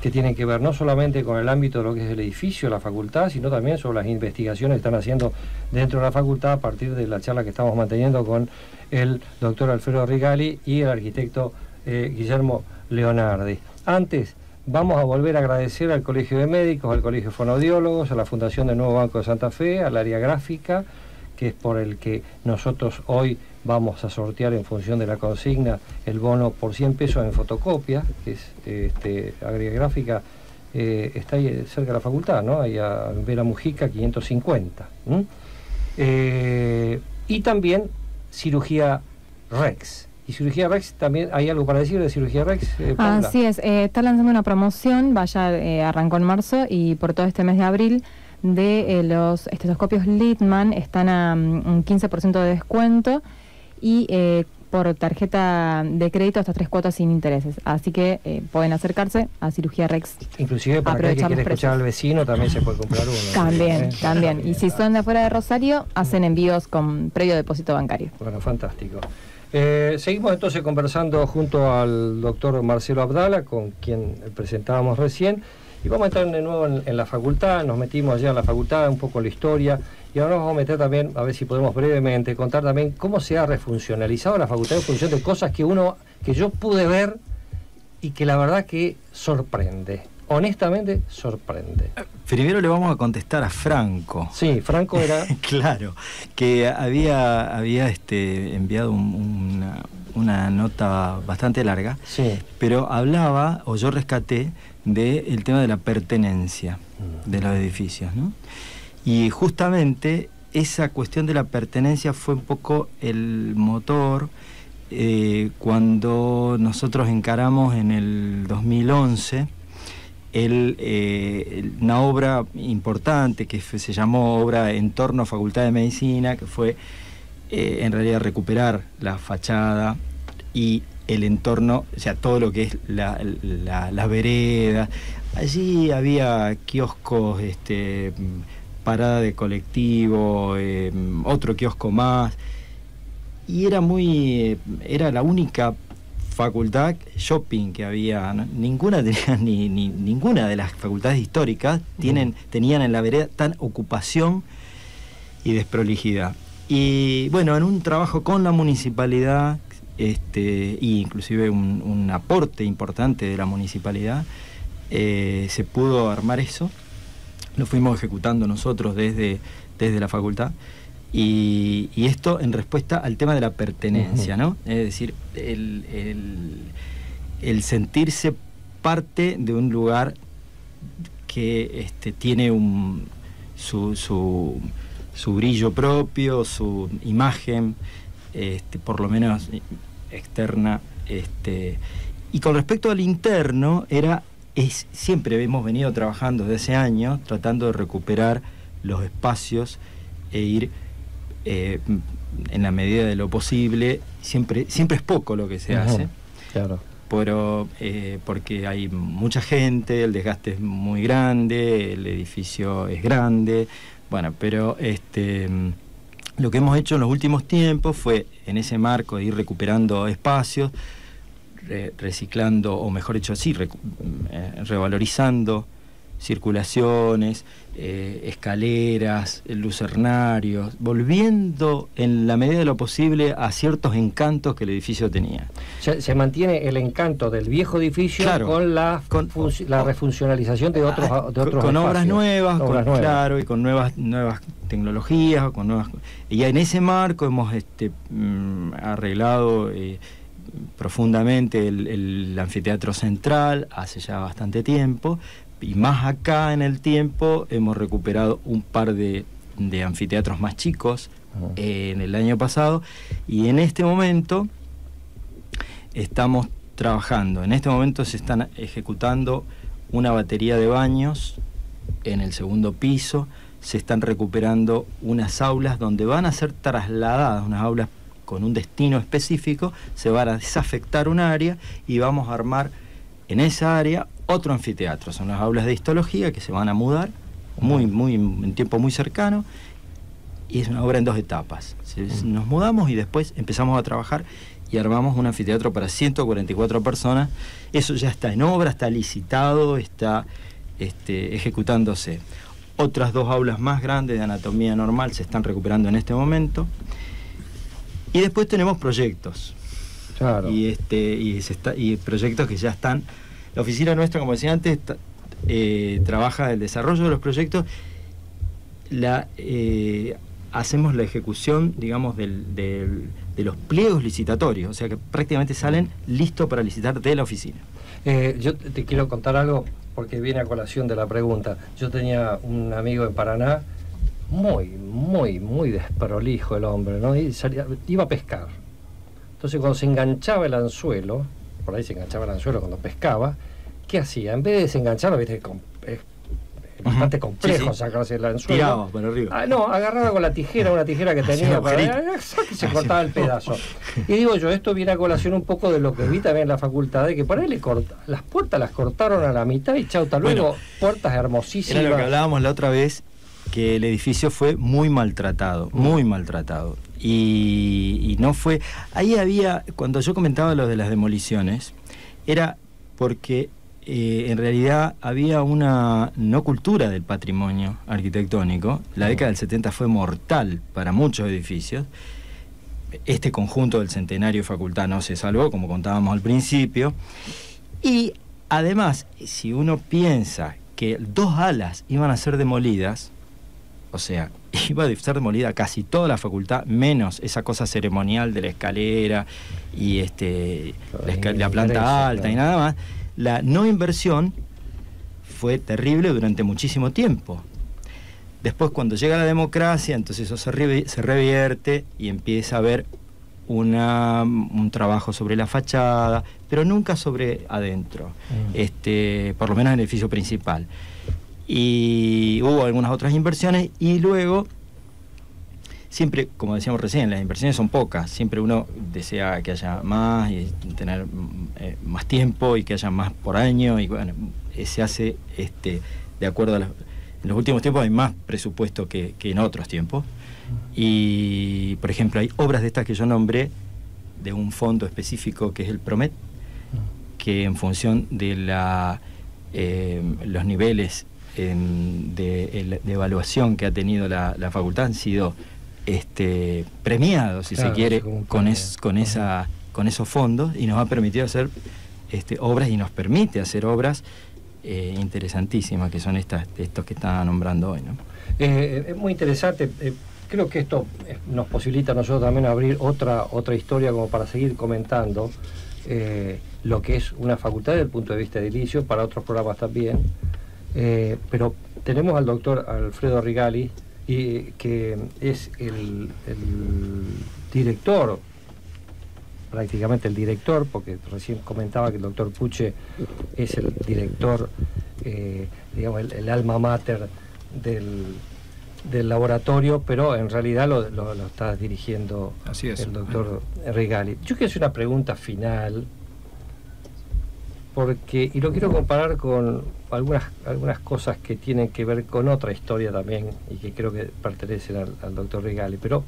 que tienen que ver no solamente con el ámbito de lo que es el edificio, la facultad, sino también sobre las investigaciones que están haciendo dentro de la facultad a partir de la charla que estamos manteniendo con el doctor Alfredo Rigali y el arquitecto Guillermo Leonardi. Antes Vamos a volver a agradecer al Colegio de Médicos, al Colegio de Fonoaudiólogos, a la Fundación del Nuevo Banco de Santa Fe, al área gráfica, que es por el que nosotros hoy vamos a sortear en función de la consigna el bono por 100 pesos en fotocopia, que es área gráfica, está ahí cerca de la facultad, ¿no? Ahí a Vera Mujica 550. Y también cirugía Rex. Y cirugía Rex, también hay algo para decir de cirugía Rex, Paula. Así es, está lanzando una promoción, arrancó en marzo y por todo este mes de abril, de los estetoscopios Littmann están a un 15% de descuento y por tarjeta de crédito hasta 3 cuotas sin intereses. Así que pueden acercarse a cirugía Rex. Inclusive para aquel que quiere escuchar al vecino también se puede comprar uno. También. Y si son de afuera de Rosario, hacen envíos con previo depósito bancario. Bueno, fantástico. Seguimos entonces conversando junto al doctor Marcelo Abdala, con quien presentábamos recién, y vamos a entrar de nuevo en la facultad. Nos metimos allá en la facultad, un poco la historia, y ahora nos vamos a meter también, a ver si podemos brevemente contar también cómo se ha refuncionalizado la facultad en función de cosas que yo pude ver y que la verdad que sorprende. Honestamente sorprende. Primero le vamos a contestar a Franco. Sí, Franco era... Claro, que había enviado una nota bastante larga, sí, pero hablaba, o yo rescaté, del tema de la pertenencia de los edificios, ¿no? Y justamente esa cuestión de la pertenencia fue un poco el motor cuando nosotros encaramos en el 2011 una obra importante que se llamó Obra Entorno Facultad de Medicina, que fue en realidad recuperar la fachada y el entorno, o sea, todo lo que es la vereda. Allí había kioscos, parada de colectivo, otro kiosco más, y era la única facultad shopping que había, ¿no? Ninguna tenía, ninguna de las facultades históricas tenían en la vereda tan ocupación y desprolijidad. Y bueno, en un trabajo con la municipalidad, y inclusive un aporte importante de la municipalidad, se pudo armar eso. Lo fuimos ejecutando nosotros desde la facultad. Y esto en respuesta al tema de la pertenencia, ¿no? Es decir, el sentirse parte de un lugar que tiene su brillo propio, su imagen, por lo menos externa. Y con respecto al interno, siempre hemos venido trabajando desde hace años, tratando de recuperar los espacios e ir en la medida de lo posible. Siempre es poco lo que se hace, claro, pero porque hay mucha gente, el desgaste es muy grande, el edificio es grande, bueno, pero lo que hemos hecho en los últimos tiempos fue, en ese marco de ir recuperando espacios, reciclando, o mejor dicho así, revalorizando circulaciones, escaleras, lucernarios, volviendo en la medida de lo posible a ciertos encantos que el edificio tenía. Se mantiene el encanto del viejo edificio, claro, con la refuncionalización de otros con obras nuevas, claro, y con nuevas tecnologías, y en ese marco hemos arreglado profundamente el anfiteatro central hace ya bastante tiempo. Y más acá en el tiempo hemos recuperado un par de anfiteatros más chicos en el año pasado, y en este momento estamos trabajando, en este momento se están ejecutando una batería de baños en el segundo piso, se están recuperando unas aulas donde van a ser trasladadas, unas aulas con un destino específico, se va a desafectar un área y vamos a armar en esa área otro anfiteatro. Son las aulas de histología que se van a mudar en tiempo muy cercano, y es una obra en 2 etapas. Nos mudamos y después empezamos a trabajar y armamos un anfiteatro para 144 personas. Eso ya está en obra, está licitado, está ejecutándose. Otras 2 aulas más grandes de anatomía normal se están recuperando en este momento. Y después tenemos proyectos. Claro. Y proyectos que ya están La oficina nuestra, como decía antes, trabaja el desarrollo de los proyectos, hacemos la ejecución, digamos, de los pliegos licitatorios, o sea que prácticamente salen listos para licitar de la oficina. Yo te quiero contar algo porque viene a colación de la pregunta. Yo tenía un amigo en Paraná, muy desprolijo el hombre, ¿no? Y iba a pescar. Entonces cuando se enganchaba el anzuelo, por ahí se enganchaba el anzuelo cuando pescaba, ¿qué hacía? En vez de desengancharlo, viste, es bastante complejo sacarse el anzuelo. Tiraba para arriba. No, agarraba con la tijera, una tijera que tenía y se cortaba el pedazo. Y digo yo, esto viene a colación un poco de lo que vi también en la facultad, de que por ahí las puertas las cortaron a la mitad y chauta, luego puertas hermosísimas. Era lo que hablábamos la otra vez, que el edificio fue muy maltratado, y no fue... Ahí había, cuando yo comentaba lo de las demoliciones, era porque en realidad había una no cultura del patrimonio arquitectónico. La década del 70 fue mortal para muchos edificios. Este conjunto del Centenario Facultad no se salvó, como contábamos al principio. Y además, si uno piensa que 2 alas iban a ser demolidas, o sea, iba a ser demolida casi toda la facultad, menos esa cosa ceremonial de la escalera y la planta alta, claro, y nada más. La no inversión fue terrible durante muchísimo tiempo. Después, cuando llega la democracia, entonces eso se revierte y empieza a haber un trabajo sobre la fachada, pero nunca sobre adentro, por lo menos en el edificio principal. Y hubo algunas otras inversiones y luego, siempre, como decíamos recién, las inversiones son pocas, siempre uno desea que haya más y tener más tiempo y que haya más por año, y bueno, se hace de acuerdo a en los últimos tiempos hay más presupuesto que en otros tiempos, y por ejemplo hay obras de estas que yo nombré de un fondo específico que es el PROMET, que en función de los niveles de evaluación que ha tenido la facultad han sido premiados, si se quiere, con esos fondos, y nos ha permitido hacer obras, y nos permite hacer obras interesantísimas, que son estos que estaba nombrando hoy, ¿no? Es muy interesante. Creo que esto nos posibilita a nosotros también abrir otra historia como para seguir comentando lo que es una facultad desde el punto de vista edilicio, para otros programas también. Pero tenemos al doctor Alfredo Rigali, que es el director, prácticamente el director, porque recién comentaba que el doctor Puche es el director, digamos, el alma mater del laboratorio, pero en realidad lo está dirigiendo el doctor Rigali. Yo quiero hacer una pregunta final, y lo quiero comparar con algunas cosas que tienen que ver con otra historia también, y que creo que pertenecen al doctor Rigali, pero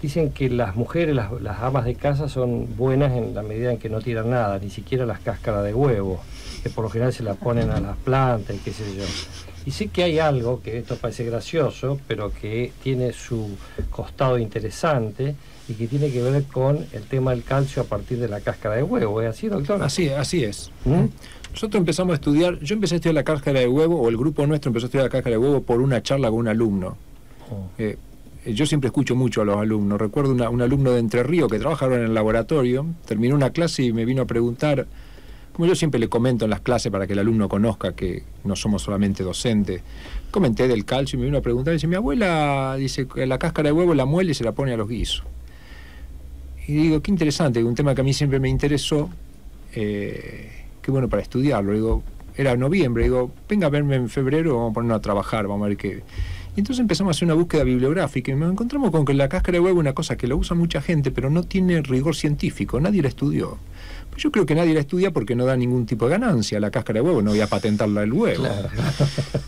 dicen que las mujeres, las amas de casa, son buenas en la medida en que no tiran nada, ni siquiera las cáscaras de huevo, que por lo general se las ponen a las plantas y qué sé yo. Y sé que hay algo, que esto parece gracioso, pero que tiene su costado interesante, y que tiene que ver con el tema del calcio a partir de la cáscara de huevo. ¿Es así, doctor? Así es. Nosotros empezamos a estudiar, yo empecé a estudiar la cáscara de huevo, o el grupo nuestro empezó a estudiar la cáscara de huevo por una charla con un alumno. Yo siempre escucho mucho a los alumnos. Recuerdo un alumno de Entre Ríos que trabaja ahora en el laboratorio, terminó una clase y me vino a preguntar, como yo siempre le comento en las clases para que el alumno conozca que no somos solamente docentes, comenté del calcio y me vino a preguntar, dice, mi abuela dice que la cáscara de huevo la muele y se la pone a los guisos. Y digo, qué interesante, un tema que a mí siempre me interesó, qué bueno para estudiarlo. Digo, era noviembre, digo, venga a verme en febrero, vamos a ponernos a trabajar, vamos a ver qué. Y entonces empezamos a hacer una búsqueda bibliográfica y nos encontramos con que la cáscara de huevo es una cosa que la usa mucha gente, pero no tiene rigor científico, nadie la estudió. Pues yo creo que nadie la estudia porque no da ningún tipo de ganancia. La cáscara de huevo, no voy a patentarla el huevo. Claro.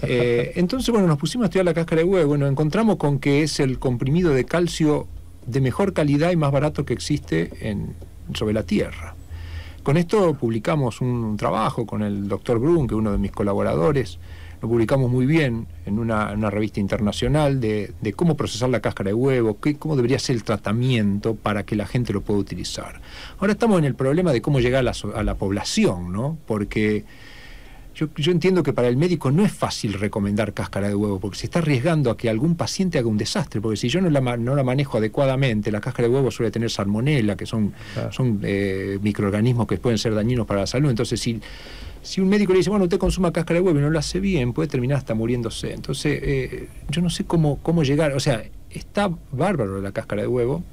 Entonces, bueno, nos pusimos a estudiar la cáscara de huevo y nos encontramos con que es el comprimido de calcio de mejor calidad y más barato que existe sobre la Tierra. Con esto publicamos un trabajo con el doctor Brun, que es uno de mis colaboradores, lo publicamos muy bien en una revista internacional de cómo procesar la cáscara de huevo, cómo debería ser el tratamiento para que la gente lo pueda utilizar. Ahora estamos en el problema de cómo llegar a la población, ¿no? Porque yo entiendo que para el médico no es fácil recomendar cáscara de huevo, porque se está arriesgando a que algún paciente haga un desastre, porque si yo no la manejo adecuadamente, la cáscara de huevo suele tener salmonela, que son microorganismos que pueden ser dañinos para la salud. Entonces, si un médico le dice, bueno, usted consuma cáscara de huevo y no lo hace bien, puede terminar hasta muriéndose. Entonces, yo no sé cómo llegar. O sea, está bárbaro la cáscara de huevo.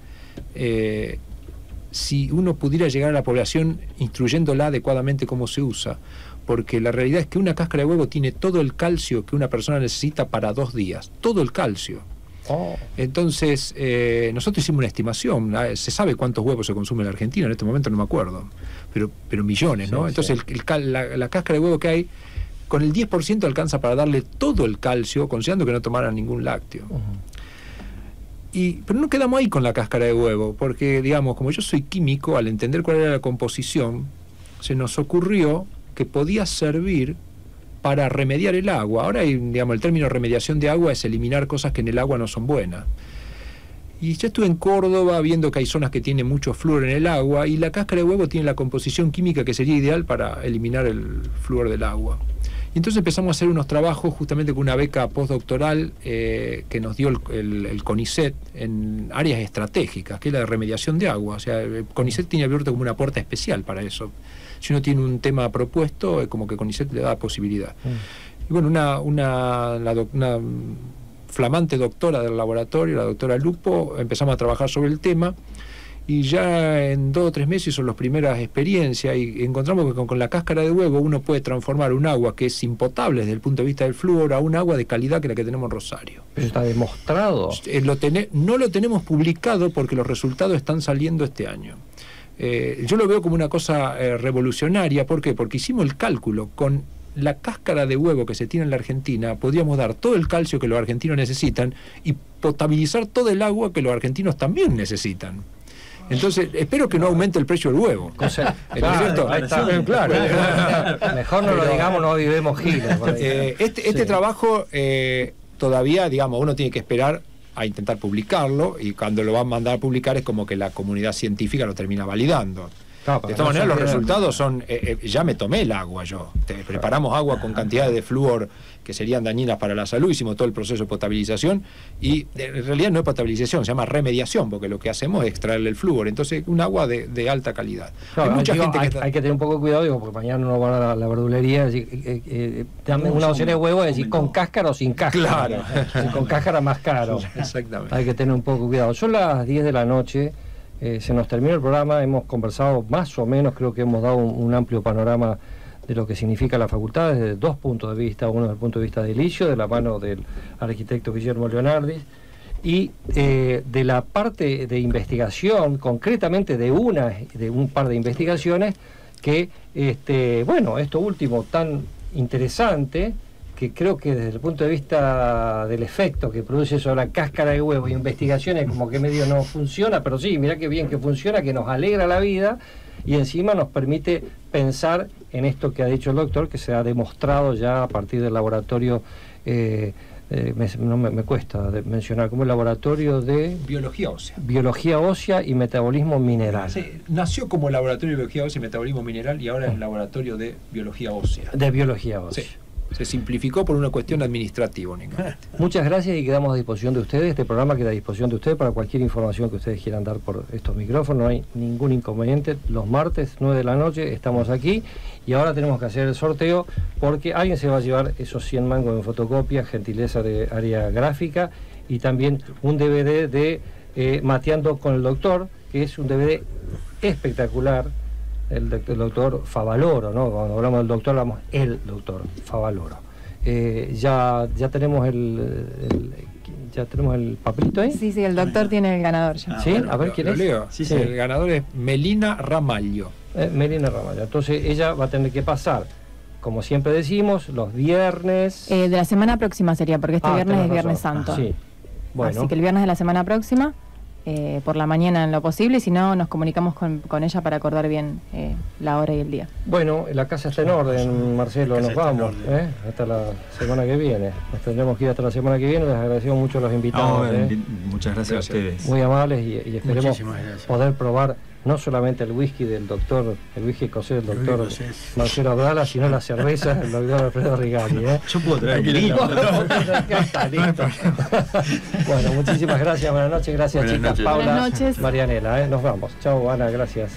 Si uno pudiera llegar a la población instruyéndola adecuadamente cómo se usa, porque la realidad es que una cáscara de huevo tiene todo el calcio que una persona necesita para 2 días, todo el calcio. Entonces, nosotros hicimos una estimación, se sabe cuántos huevos se consume en la Argentina, en este momento no me acuerdo, pero millones, ¿no? Entonces, la cáscara de huevo que hay, con el 10% alcanza para darle todo el calcio, considerando que no tomaran ningún lácteo. Pero no quedamos ahí con la cáscara de huevo, porque, digamos, como yo soy químico, al entender cuál era la composición, se nos ocurrió que podía servir para remediar el agua. Ahora, digamos, el término remediación de agua es eliminar cosas que en el agua no son buenas. Y yo estuve en Córdoba viendo que hay zonas que tienen mucho flúor en el agua, y la cáscara de huevo tiene la composición química que sería ideal para eliminar el flúor del agua. Y entonces empezamos a hacer unos trabajos justamente con una beca postdoctoral que nos dio el CONICET en áreas estratégicas, que es la de remediación de agua. O sea, el CONICET tiene abierto como una puerta especial para eso. Si uno tiene un tema propuesto, como que CONICET le da posibilidad. Y bueno, una flamante doctora del laboratorio, la doctora Lupo, empezamos a trabajar sobre el tema, y ya en 2 o 3 meses son las primeras experiencias, y encontramos que con la cáscara de huevo uno puede transformar un agua que es impotable desde el punto de vista del flúor a un agua de calidad que la que tenemos en Rosario. ¿Pero está demostrado? No lo tenemos publicado porque los resultados están saliendo este año. Yo lo veo como una cosa revolucionaria. ¿Por qué? Porque hicimos el cálculo. Con la cáscara de huevo que se tiene en la Argentina, podríamos dar todo el calcio que los argentinos necesitan y potabilizar todo el agua que los argentinos también necesitan. Entonces, espero que no aumente el precio del huevo. O sea, claro, mejor no lo digamos, no vivimos giras. Este trabajo todavía, digamos, uno tiene que esperar a intentar publicarlo, y cuando lo van a mandar a publicar es como que la comunidad científica lo termina validando. De todas maneras, los resultados son, ya me tomé el agua yo. Preparamos agua con cantidades de flúor que serían dañinas para la salud, hicimos todo el proceso de potabilización, y en realidad no es potabilización, se llama remediación, porque lo que hacemos es extraerle el flúor. Entonces, un agua de alta calidad. Claro, hay que tener un poco de cuidado, digo, porque mañana uno va a la verdulería y decir, dame una docena de huevos, es decir, con cáscara o sin cáscara. Claro. Con cáscara más caro. Exactamente. Hay que tener un poco de cuidado. Son las 10 de la noche. Se nos terminó el programa, hemos conversado más o menos, creo que hemos dado un amplio panorama de lo que significa la facultad desde 2 puntos de vista, uno desde el punto de vista del ICIO, de la mano del arquitecto Guillermo Leonardis, y de la parte de investigación, concretamente de un par de investigaciones que, bueno, esto último tan interesante, que creo que desde el punto de vista del efecto que produce sobre la cáscara de huevo y investigaciones como que medio no funciona, pero sí, mirá qué bien que funciona, que nos alegra la vida y encima nos permite pensar en esto que ha dicho el doctor, que se ha demostrado ya a partir del laboratorio, me cuesta mencionar, como el laboratorio de biología ósea y metabolismo mineral. Sí, nació como laboratorio de biología ósea y metabolismo mineral, y ahora es el laboratorio de biología ósea. De biología ósea. Sí. Se simplificó por una cuestión administrativa únicamente. Muchas gracias, y quedamos a disposición de ustedes. Este programa queda a disposición de ustedes para cualquier información que ustedes quieran dar por estos micrófonos. No hay ningún inconveniente. Los martes, 9 de la noche, estamos aquí, y ahora tenemos que hacer el sorteo porque alguien se va a llevar esos 100 mangos en fotocopia, gentileza de área gráfica, y también un DVD de Mateando con el Doctor, que es un DVD espectacular. El doctor Favaloro, ¿no? Cuando hablamos del doctor, hablamos el doctor Favaloro. Ya tenemos ya tenemos el papelito ahí. Sí, el doctor tiene el ganador ya. ¿Sí? A ver, ¿quién es? Leo. Sí. El ganador es Melina Ramallo. Melina Ramallo. Entonces ella va a tener que pasar, como siempre decimos, los viernes... de la semana próxima sería, porque este viernes es Viernes Santo. Sí. Bueno. Así que el viernes de la semana próxima por la mañana en lo posible, y si no, nos comunicamos con ella para acordar bien la hora y el día. Bueno, la casa está en orden, Marcelo, nos vamos, hasta la semana que viene. Nos tendremos que ir hasta la semana que viene. Les agradecemos mucho a los invitados. Muchas gracias a ustedes. Muy amables, y esperemos poder probar no solamente el whisky del doctor, el whisky escocés del doctor Marcelo Abdala, sino la cerveza del doctor Alfredo Rigali. Yo puedo traer un vino. Bueno, muchísimas gracias, buenas noches, gracias, chicas. Paula, Buenas noches. Marianela, nos vamos. Chao, Ana, gracias.